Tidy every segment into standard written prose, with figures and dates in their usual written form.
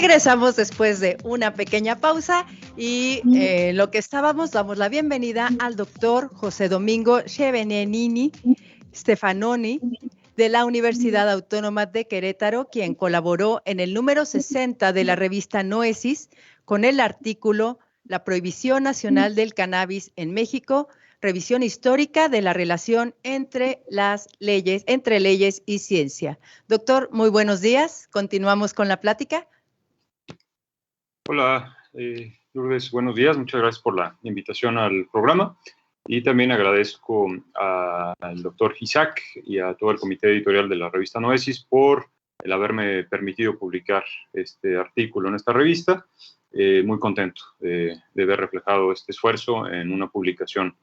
Regresamos después de una pequeña pausa y lo que estábamos, damos la bienvenida al doctor José Domingo Schevenini Stefanoni de la Universidad Autónoma de Querétaro, quien colaboró en el número 60 de la revista Noesis con el artículo La prohibición nacional del cannabis en México, revisión histórica de la relación entre leyes y ciencia. Doctor, muy buenos días. Continuamos con la plática. Hola, Lourdes, buenos días. Muchas gracias por la invitación al programa. Y también agradezco al doctor Isaac y a todo el comité editorial de la revista Noesis por el haberme permitido publicar este artículo en esta revista. Muy contento de ver reflejado este esfuerzo en una publicación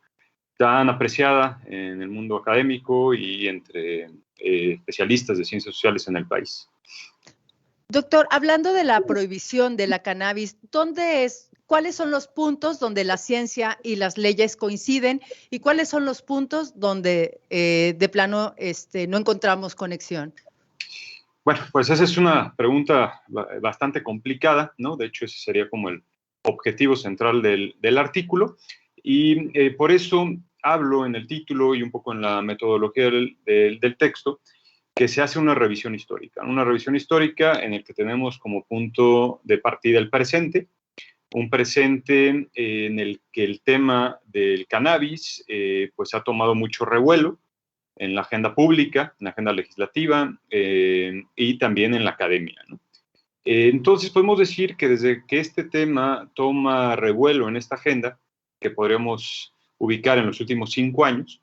tan apreciada en el mundo académico y entre especialistas de ciencias sociales en el país. Doctor, hablando de la prohibición de la cannabis, ¿cuáles son los puntos donde la ciencia y las leyes coinciden y cuáles son los puntos donde de plano no encontramos conexión? Bueno, pues esa es una pregunta bastante complicada, ¿no? De hecho, ese sería como el objetivo central del artículo y por eso hablo en el título y un poco en la metodología del texto que se hace una revisión histórica en el que tenemos como punto de partida el presente, un presente en el que el tema del cannabis pues ha tomado mucho revuelo en la agenda pública, en la agenda legislativa y también en la academia, ¿no? Entonces podemos decir que desde que este tema toma revuelo en esta agenda, que podríamos ubicar en los últimos 5 años,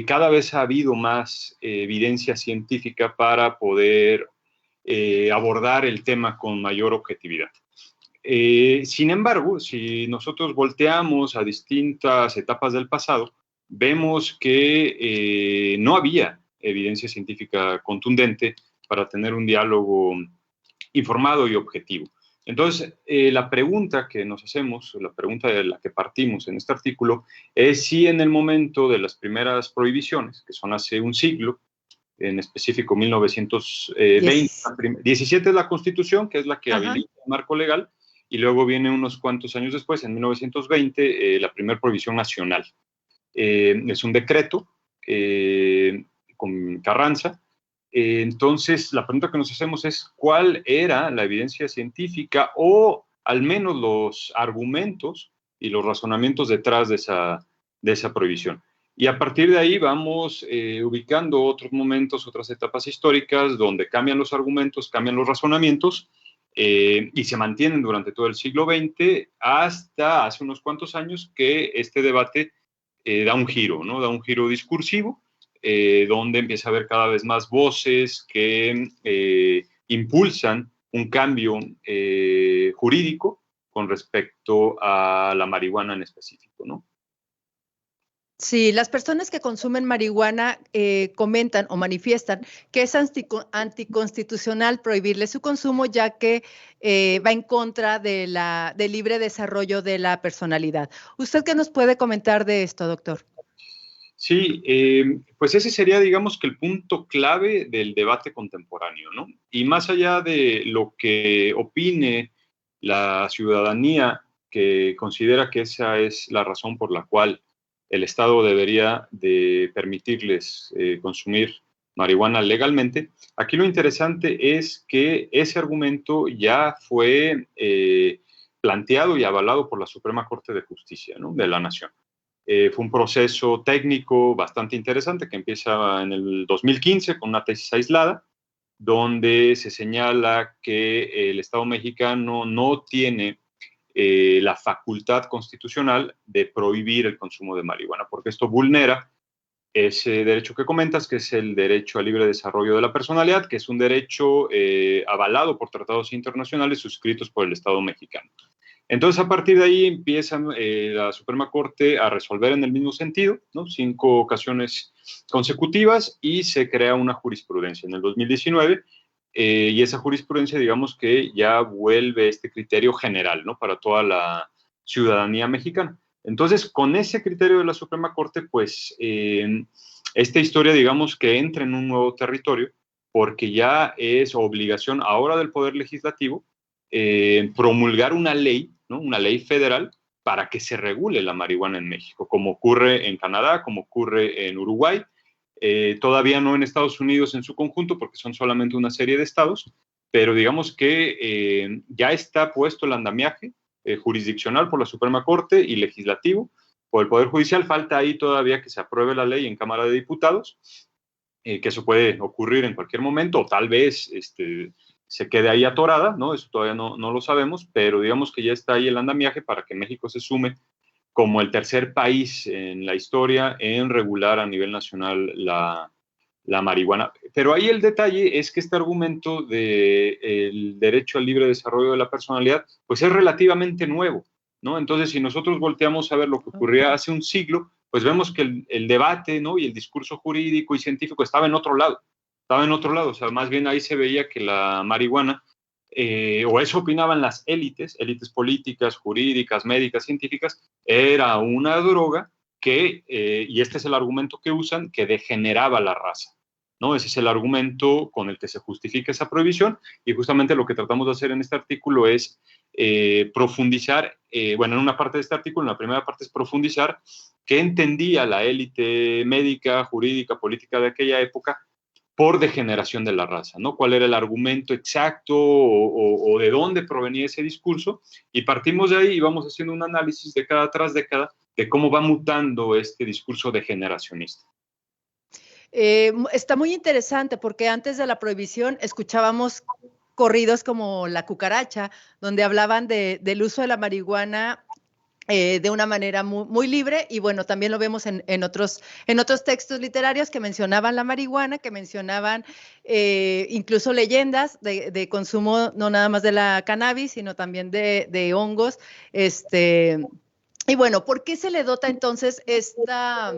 cada vez ha habido más evidencia científica para poder abordar el tema con mayor objetividad. Sin embargo, si nosotros volteamos a distintas etapas del pasado, vemos que no había evidencia científica contundente para tener un diálogo informado y objetivo. Entonces, la pregunta que nos hacemos, la pregunta de la que partimos en este artículo, es si en el momento de las primeras prohibiciones, que son hace un siglo, en específico 1920, 17 es la Constitución, que es la que habilita el marco legal, y luego viene unos cuantos años después, en 1920, la primera prohibición nacional. Es un decreto con Carranza. Entonces, la pregunta que nos hacemos es ¿cuál era la evidencia científica o al menos los argumentos y los razonamientos detrás de esa prohibición? Y a partir de ahí vamos ubicando otros momentos, otras etapas históricas donde cambian los argumentos, cambian los razonamientos y se mantienen durante todo el siglo XX hasta hace unos cuantos años que este debate da un giro, ¿no? Da un giro discursivo. Donde empieza a haber cada vez más voces que impulsan un cambio jurídico con respecto a la marihuana en específico, ¿no? Sí, las personas que consumen marihuana comentan o manifiestan que es anticonstitucional prohibirle su consumo, ya que va en contra del libre desarrollo de la personalidad. ¿Usted qué nos puede comentar de esto, doctor? Sí, pues ese sería, digamos, que el punto clave del debate contemporáneo, ¿no? Y más allá de lo que opine la ciudadanía, que considera que esa es la razón por la cual el Estado debería de permitirles consumir marihuana legalmente, aquí lo interesante es que ese argumento ya fue planteado y avalado por la Suprema Corte de Justicia, ¿no? De la Nación. Fue un proceso técnico bastante interesante que empieza en el 2015 con una tesis aislada, donde se señala que el Estado mexicano no tiene la facultad constitucional de prohibir el consumo de marihuana, porque esto vulnera ese derecho que comentas, que es el derecho al libre desarrollo de la personalidad, que es un derecho avalado por tratados internacionales suscritos por el Estado mexicano. Entonces, a partir de ahí empieza la Suprema Corte a resolver en el mismo sentido, ¿no? 5 ocasiones consecutivas y se crea una jurisprudencia en el 2019 y esa jurisprudencia, digamos que ya vuelve este criterio general, ¿no? Para toda la ciudadanía mexicana. Entonces, con ese criterio de la Suprema Corte, pues esta historia, digamos que entra en un nuevo territorio porque ya es obligación ahora del Poder Legislativo promulgar una ley, ¿no? Una ley federal para que se regule la marihuana en México, como ocurre en Canadá, como ocurre en Uruguay, todavía no en Estados Unidos en su conjunto, porque son solamente una serie de estados, pero digamos que ya está puesto el andamiaje jurisdiccional por la Suprema Corte y legislativo por el Poder Judicial. Falta ahí todavía que se apruebe la ley en Cámara de Diputados, que eso puede ocurrir en cualquier momento, o tal vez se quede ahí atorada, ¿no? Eso todavía no lo sabemos, pero digamos que ya está ahí el andamiaje para que México se sume como el tercer país en la historia en regular a nivel nacional la marihuana. Pero ahí el detalle es que este argumento del derecho al libre desarrollo de la personalidad, pues es relativamente nuevo, ¿no? Entonces, si nosotros volteamos a ver lo que ocurría hace un siglo, pues vemos que el debate, ¿no? Y el discurso jurídico y científico estaba en otro lado, o sea, más bien ahí se veía que la marihuana, o eso opinaban las élites políticas, jurídicas, médicas, científicas, era una droga que, y este es el argumento que usan, que degeneraba la raza, ¿no? Ese es el argumento con el que se justifica esa prohibición, y justamente lo que tratamos de hacer en este artículo es profundizar, bueno, en una parte de este artículo, en la primera parte es profundizar qué entendía la élite médica, jurídica, política de aquella época por degeneración de la raza, ¿no? ¿Cuál era el argumento exacto o de dónde provenía ese discurso? Y partimos de ahí y vamos haciendo un análisis década tras década de cómo va mutando este discurso degeneracionista. Está muy interesante porque antes de la prohibición escuchábamos corridos como La Cucaracha, donde hablaban del uso de la marihuana de una manera muy libre, y bueno, también lo vemos en otros textos literarios que mencionaban la marihuana, que mencionaban incluso leyendas de consumo, no nada más de la cannabis, sino también de hongos. Y bueno, ¿por qué se le dota entonces esta,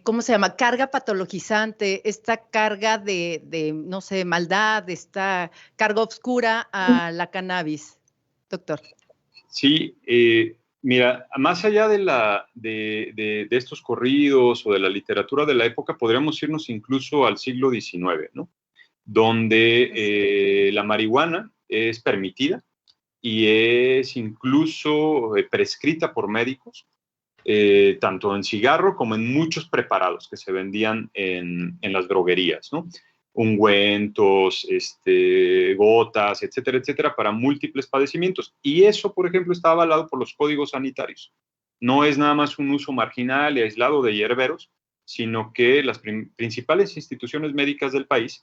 ¿cómo se llama? Carga patologizante, esta carga de, no sé, maldad, esta carga oscura a la cannabis, doctor? Sí, mira, más allá de estos corridos o de la literatura de la época, podríamos irnos incluso al siglo XIX, ¿no? Donde la marihuana es permitida y es incluso prescrita por médicos, tanto en cigarro como en muchos preparados que se vendían en las droguerías, ¿no? Ungüentos, gotas, etcétera, etcétera, para múltiples padecimientos. Y eso, por ejemplo, está avalado por los códigos sanitarios. No es nada más un uso marginal y aislado de hierberos, sino que las principales instituciones médicas del país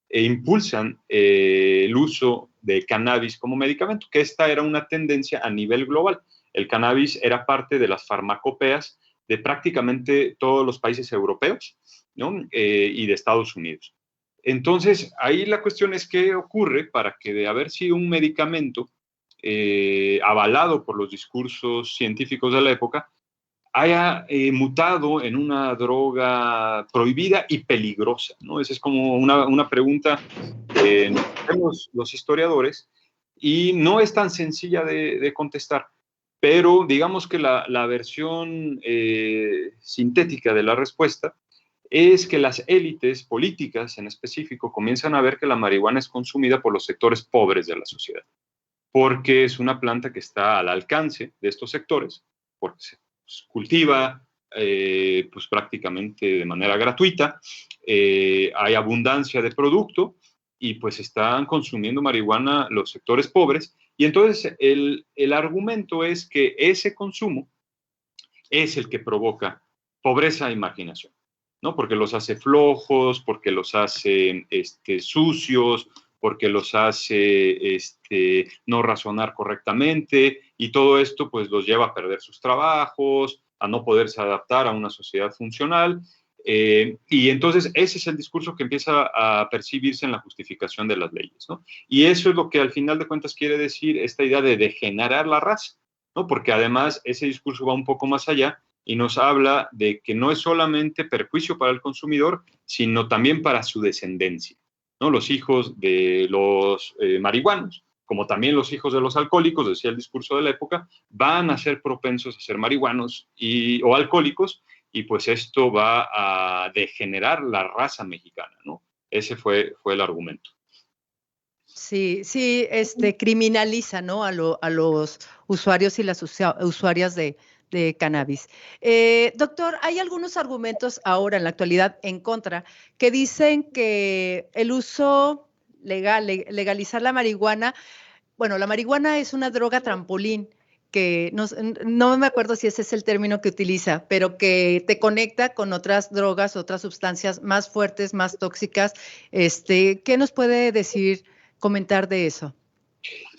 impulsan el uso de cannabis como medicamento, que esta era una tendencia a nivel global. El cannabis era parte de las farmacopeas de prácticamente todos los países europeos, ¿no? Y de Estados Unidos. Entonces, ahí la cuestión es qué ocurre para que de haber sido un medicamento avalado por los discursos científicos de la época, haya mutado en una droga prohibida y peligrosa, ¿no? Esa es como una pregunta que nos hacemos los historiadores y no es tan sencilla de contestar, pero digamos que la versión sintética de la respuesta es que las élites políticas en específico comienzan a ver que la marihuana es consumida por los sectores pobres de la sociedad, porque es una planta que está al alcance de estos sectores, porque se cultiva pues prácticamente de manera gratuita, hay abundancia de producto y pues están consumiendo marihuana los sectores pobres, y entonces el argumento es que ese consumo es el que provoca pobreza e imaginación, ¿no? Porque los hace flojos, porque los hace sucios, porque los hace no razonar correctamente, y todo esto pues los lleva a perder sus trabajos, a no poderse adaptar a una sociedad funcional, y entonces ese es el discurso que empieza a percibirse en la justificación de las leyes, ¿no? Y eso es lo que al final de cuentas quiere decir esta idea de degenerar la raza, ¿no? Porque además ese discurso va un poco más allá y nos habla de que no es solamente perjuicio para el consumidor, sino también para su descendencia, ¿no? Los hijos de los marihuanos, como también los hijos de los alcohólicos, decía el discurso de la época, van a ser propensos a ser marihuanos o alcohólicos, y pues esto va a degenerar la raza mexicana, ¿no? Ese fue el argumento. Sí, sí, criminaliza, ¿no? A los usuarios y las usuarias de cannabis. Doctor, hay algunos argumentos ahora en la actualidad en contra que dicen que el uso legal, legalizar la marihuana, bueno, la marihuana es una droga trampolín que no me acuerdo si ese es el término que utiliza, pero que te conecta con otras drogas, otras sustancias más fuertes, más tóxicas. ¿Qué nos puede decir, comentar de eso?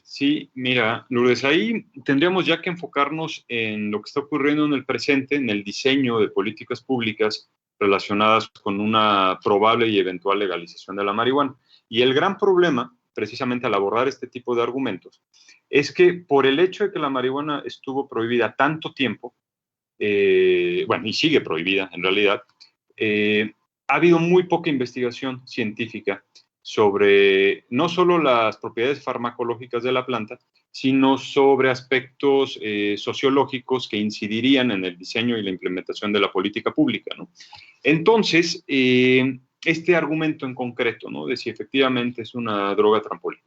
Sí, mira, Lourdes, ahí tendríamos ya que enfocarnos en lo que está ocurriendo en el presente, en el diseño de políticas públicas relacionadas con una probable y eventual legalización de la marihuana. Y el gran problema, precisamente al abordar este tipo de argumentos, es que por el hecho de que la marihuana estuvo prohibida tanto tiempo, bueno, y sigue prohibida en realidad, ha habido muy poca investigación científica sobre no solo las propiedades farmacológicas de la planta, sino sobre aspectos sociológicos que incidirían en el diseño y la implementación de la política pública, ¿no? Entonces, este argumento en concreto, ¿no? De si efectivamente es una droga trampolín,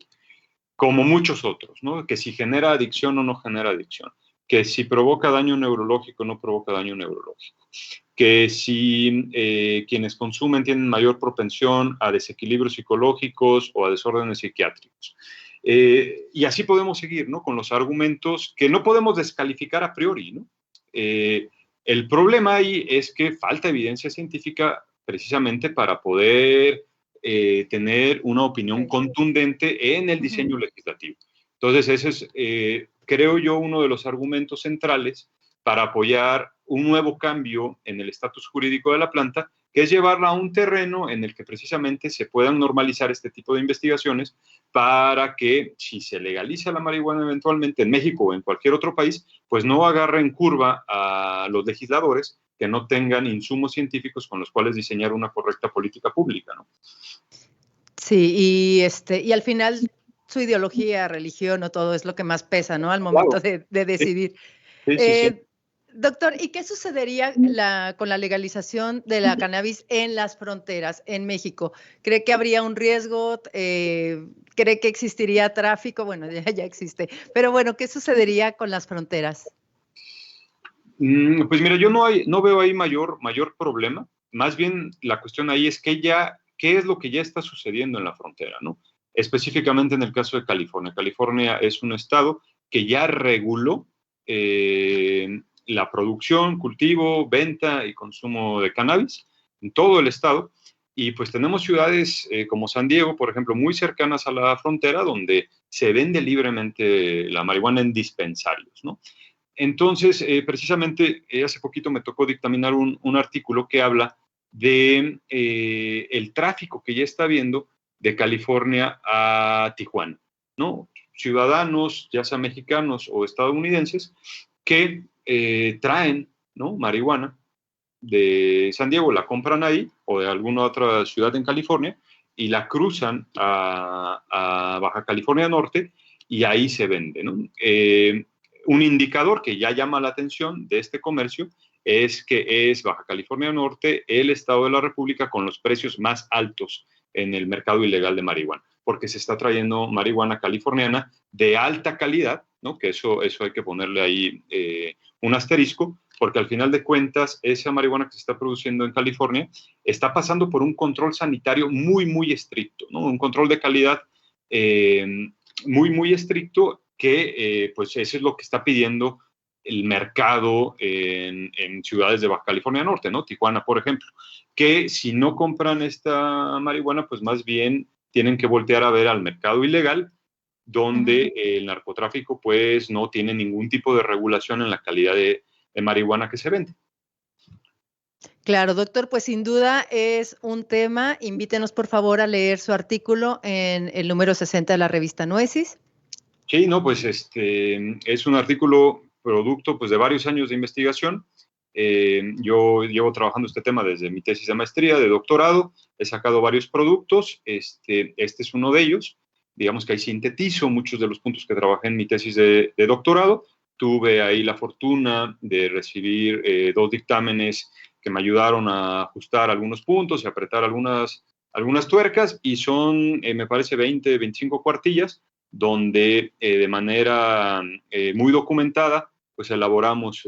como muchos otros, ¿no? Que si genera adicción o no genera adicción, que si provoca daño neurológico o no provoca daño neurológico, que si quienes consumen tienen mayor propensión a desequilibrios psicológicos o a desórdenes psiquiátricos. Y así podemos seguir, ¿no? Con los argumentos que no podemos descalificar a priori, ¿no? El problema ahí es que falta evidencia científica precisamente para poder tener una opinión contundente en el diseño legislativo. Entonces, ese es, creo yo, uno de los argumentos centrales para apoyar un nuevo cambio en el estatus jurídico de la planta, que es llevarla a un terreno en el que precisamente se puedan normalizar este tipo de investigaciones para que, si se legaliza la marihuana eventualmente en México o en cualquier otro país, pues no agarren curva a los legisladores que no tengan insumos científicos con los cuales diseñar una correcta política pública, ¿no? Sí, y al final su ideología, religión o todo es lo que más pesa, ¿no? Al momento Claro. de decidir. Sí. Doctor, ¿y qué sucedería con la legalización de la cannabis en las fronteras en México? ¿Cree que habría un riesgo? ¿Cree que existiría tráfico? Bueno, ya existe. Pero bueno, ¿qué sucedería con las fronteras? Pues mira, yo no veo ahí mayor problema. Más bien la cuestión ahí es qué es lo que ya está sucediendo en la frontera, ¿no? Específicamente en el caso de California. California es un estado que ya reguló la producción, cultivo, venta y consumo de cannabis en todo el estado. Y pues tenemos ciudades como San Diego, por ejemplo, muy cercanas a la frontera, donde se vende libremente la marihuana en dispensarios, ¿no? Entonces, precisamente, hace poquito me tocó dictaminar un artículo que habla de el tráfico que ya está habiendo de California a Tijuana, ¿no? Ciudadanos, ya sea mexicanos o estadounidenses, que traen, ¿no?, marihuana de San Diego, la compran ahí o de alguna otra ciudad en California y la cruzan a Baja California Norte y ahí se vende, ¿no? Un indicador que ya llama la atención de este comercio es que es Baja California Norte el estado de la República con los precios más altos en el mercado ilegal de marihuana, porque se está trayendo marihuana californiana de alta calidad, ¿no? Que eso hay que ponerle ahí un asterisco, porque al final de cuentas esa marihuana que se está produciendo en California está pasando por un control sanitario muy estricto, ¿no? Un control de calidad muy estricto que pues eso es lo que está pidiendo el mercado en ciudades de Baja California Norte, ¿no? Tijuana, por ejemplo, que si no compran esta marihuana, pues más bien tienen que voltear a ver al mercado ilegal, donde el narcotráfico pues no tiene ningún tipo de regulación en la calidad de marihuana que se vende. Claro, doctor, pues sin duda es un tema. Invítenos por favor a leer su artículo en el número 60 de la revista Nueces. Sí, no, pues es un artículo producto pues de varios años de investigación. Yo llevo trabajando este tema desde mi tesis de maestría, de doctorado, he sacado varios productos, este es uno de ellos. Digamos que ahí sintetizo muchos de los puntos que trabajé en mi tesis de doctorado. Tuve ahí la fortuna de recibir 2 dictámenes que me ayudaron a ajustar algunos puntos y apretar algunas algunas tuercas y son, me parece, 20, 25 cuartillas, donde de manera muy documentada, pues elaboramos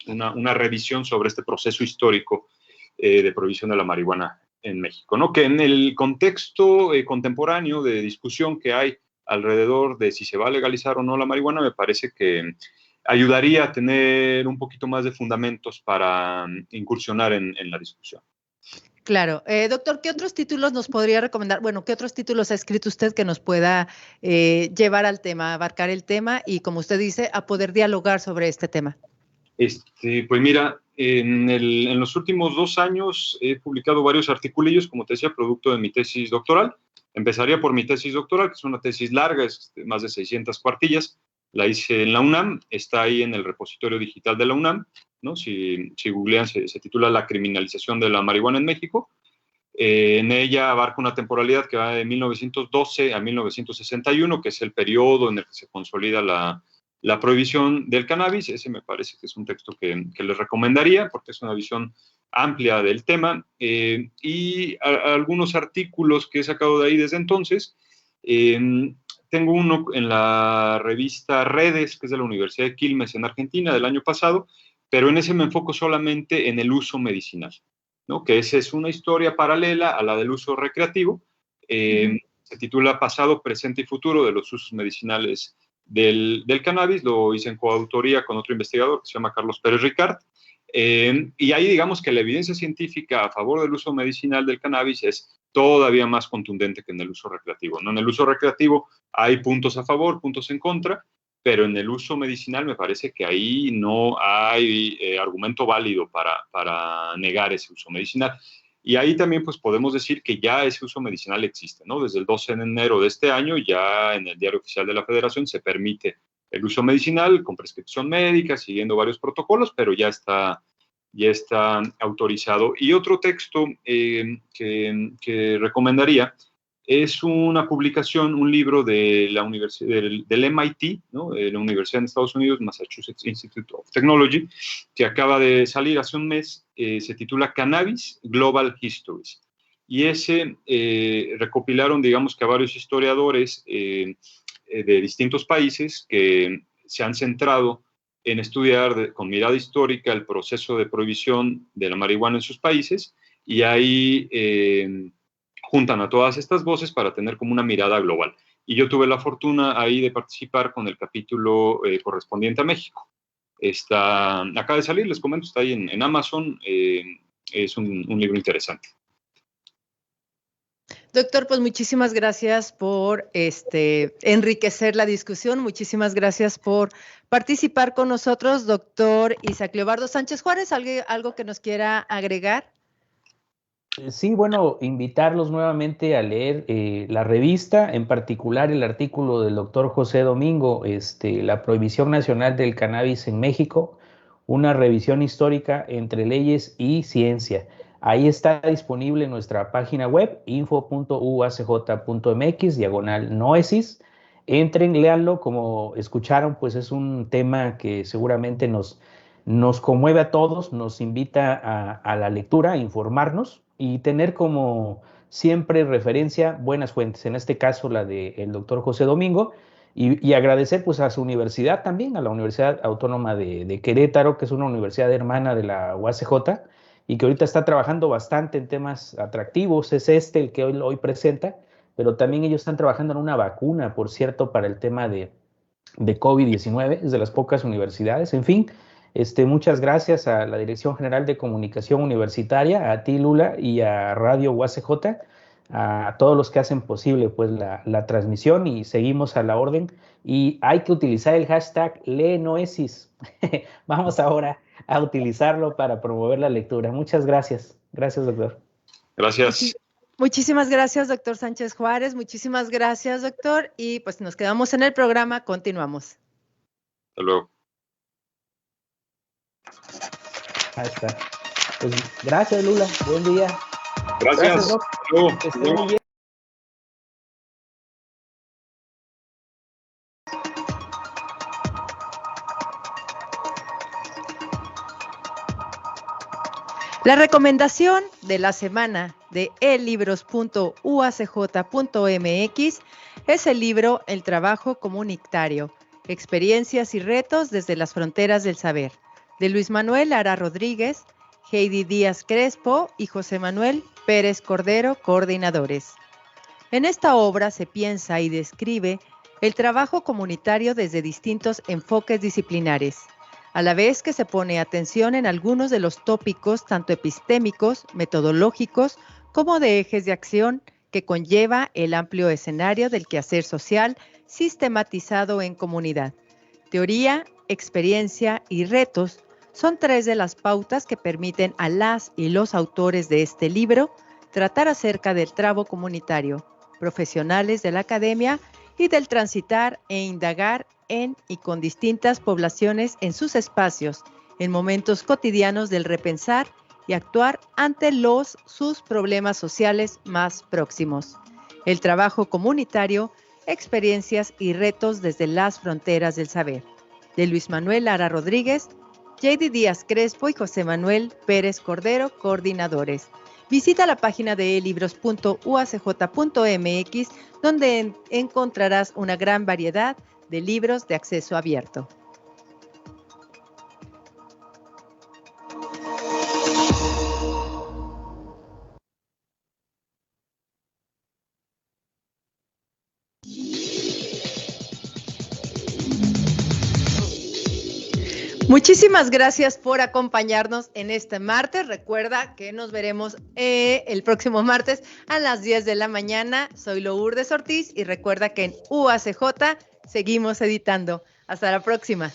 una revisión sobre este proceso histórico de prohibición de la marihuana en México, ¿no? Que en el contexto contemporáneo de discusión que hay alrededor de si se va a legalizar o no la marihuana, me parece que ayudaría a tener un poquito más de fundamentos para incursionar en la discusión. Claro. Doctor, ¿qué otros títulos nos podría recomendar? Bueno, ¿qué otros títulos ha escrito usted que nos pueda llevar al tema, abarcar el tema y, como usted dice, a poder dialogar sobre este tema? Pues mira, en los últimos 2 años he publicado varios articulillos, como te decía, producto de mi tesis doctoral. Empezaría por mi tesis doctoral, que es una tesis larga, es más de 600 cuartillas. La hice en la UNAM, está ahí en el repositorio digital de la UNAM, ¿no? Si googlean, se titula La criminalización de la marihuana en México. En ella abarca una temporalidad que va de 1912 a 1961, que es el periodo en el que se consolida la prohibición del cannabis. Ese me parece que es un texto que les recomendaría porque es una visión amplia del tema. Y algunos artículos que he sacado de ahí desde entonces. Tengo uno en la revista Redes, que es de la Universidad de Quilmes en Argentina, del año pasado, pero en ese me enfoco solamente en el uso medicinal, ¿no? Que esa es una historia paralela a la del uso recreativo. Se titula Pasado, Presente y Futuro de los usos medicinales del cannabis. Lo hice en coautoría con otro investigador que se llama Carlos Pérez Ricard. Y ahí digamos que la evidencia científica a favor del uso medicinal del cannabis es todavía más contundente que en el uso recreativo, ¿no? En el uso recreativo hay puntos a favor, puntos en contra, pero en el uso medicinal me parece que ahí no hay argumento válido para negar ese uso medicinal. Y ahí también pues podemos decir que ya ese uso medicinal existe, ¿no? Desde el 12 de enero de este año ya en el Diario Oficial de la Federación se permite el uso medicinal con prescripción médica, siguiendo varios protocolos, pero ya está autorizado. Y otro texto que recomendaría es una publicación, un libro de la del MIT, ¿no? De la Universidad de Estados Unidos, Massachusetts Institute of Technology, que acaba de salir hace un mes. Se titula Cannabis Global Histories. Y ese recopilaron, digamos que a varios historiadores de distintos países que se han centrado en estudiar con mirada histórica el proceso de prohibición de la marihuana en sus países, y ahí juntan a todas estas voces para tener como una mirada global. Y yo tuve la fortuna ahí de participar con el capítulo correspondiente a México. Acaba de salir, les comento, está ahí en Amazon. Es un libro interesante. Doctor, pues muchísimas gracias por enriquecer la discusión. Muchísimas gracias por participar con nosotros, doctor Isaac Leobardo Sánchez Juárez. ¿Algo que nos quiera agregar? Sí, bueno, invitarlos nuevamente a leer la revista, en particular el artículo del doctor José Domingo, La prohibición nacional del cannabis en México, una revisión histórica entre leyes y ciencia. Ahí está disponible en nuestra página web, info.uacj.mx/noesis. Entren, léanlo, como escucharon, pues es un tema que seguramente nos conmueve a todos, nos invita a la lectura, a informarnos y tener como siempre referencia buenas fuentes, en este caso la del doctor José Domingo, y agradecer pues a su universidad también, a la Universidad Autónoma de Querétaro, que es una universidad hermana de la UACJ y que ahorita está trabajando bastante en temas atractivos. Es el que hoy presenta, pero también ellos están trabajando en una vacuna, por cierto, para el tema de COVID-19, es de las pocas universidades. En fin, muchas gracias a la Dirección General de Comunicación Universitaria, a ti, Lula, y a Radio UACJ, a todos los que hacen posible pues la transmisión, y seguimos a la orden. Y hay que utilizar el hashtag #LeeNoesis. Vamos ahora a utilizarlo para promover la lectura. Muchas gracias. Gracias, doctor. Gracias. Muchísimas gracias, doctor Sánchez Juárez. Muchísimas gracias, doctor. Y pues nos quedamos en el programa. Continuamos. Hasta luego. Ahí está. Pues gracias, Lula. Buen día. Gracias. Doc. Que esté muy bien. La recomendación de la semana de elibros.uacj.mx es el libro El trabajo comunitario, experiencias y retos desde las fronteras del saber, de Luis Manuel Lara Rodríguez, Heidi Díaz Crespo y José Manuel Pérez Cordero, coordinadores. En esta obra se piensa y describe el trabajo comunitario desde distintos enfoques disciplinares, a la vez que se pone atención en algunos de los tópicos tanto epistémicos, metodológicos, como de ejes de acción que conlleva el amplio escenario del quehacer social sistematizado en comunidad. Teoría, experiencia y retos son 3 de las pautas que permiten a las y los autores de este libro tratar acerca del trabajo comunitario, profesionales de la academia y del transitar e indagar en y con distintas poblaciones en sus espacios, en momentos cotidianos del repensar y actuar ante sus problemas sociales más próximos. El trabajo comunitario, experiencias y retos desde las fronteras del saber, de Luis Manuel Lara Rodríguez, Heidi Díaz Crespo y José Manuel Pérez Cordero, coordinadores. Visita la página de libros.uacj.mx, donde encontrarás una gran variedad de libros de acceso abierto. Muchísimas gracias por acompañarnos en este martes. Recuerda que nos veremos el próximo martes a las 10 de la mañana. Soy Lourdes Ortiz y recuerda que en UACJ seguimos editando. Hasta la próxima.